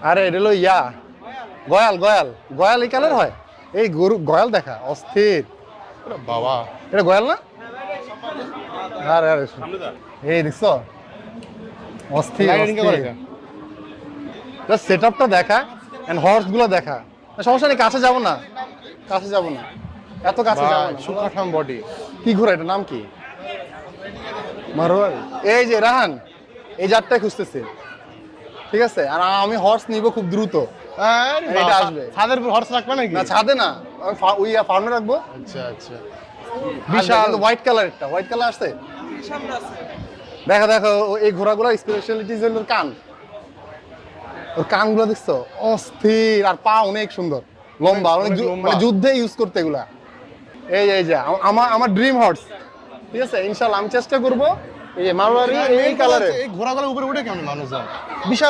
আরে এটা হলো ইয়া গয়াল গয়াল গয়াল এই কালার হয়। এই গরু গয়াল দেখা অস্থির বাবা, এটা গয়াল না? আরে আরে এই দেখছো অস্থির জাস্ট সেটআপটা দেখা এন্ড হর্স গুলো দেখা। সমস্যা নেই, কাছে যাব না, কাছে যাব না, এত কাছে যাব না। সুকাঠাম বডি। কি ঘোড়া, এটা নাম কি? মারোয়ারি। এই যে রাহান এই জাতটাই খুঁজতেছে, ঠিক আছে? আর আমি হর্স নিব খুব দ্রুত, এটা আসবে। ছাদের উপর হর্স রাখবে নাকি? না ছাদে না, আমি ওই ফার্মে রাখবো। আচ্ছা আচ্ছা, বিশাল হোয়াইট কালার, একটা হোয়াইট কালার আসছে। দেখো দেখো এই ঘোড়াগুলো স্পেশালিটি হলো কান, ওর কানগুলো দেখছো অস্থির, আর পা অনেক সুন্দর, লম্বা, অনেক মানে যুদ্ধে ইউজ করতে এগুলা। এই যে আমার ড্রিম হর্স, ঠিক আছে? ইনশাআল্লাহ আমি চেষ্টা করবো এই যে মারোয়ারি এই কালারে। এই ঘোড়াগুলোর উপরে উঠে কেমন মানুষ যায়? বিশাল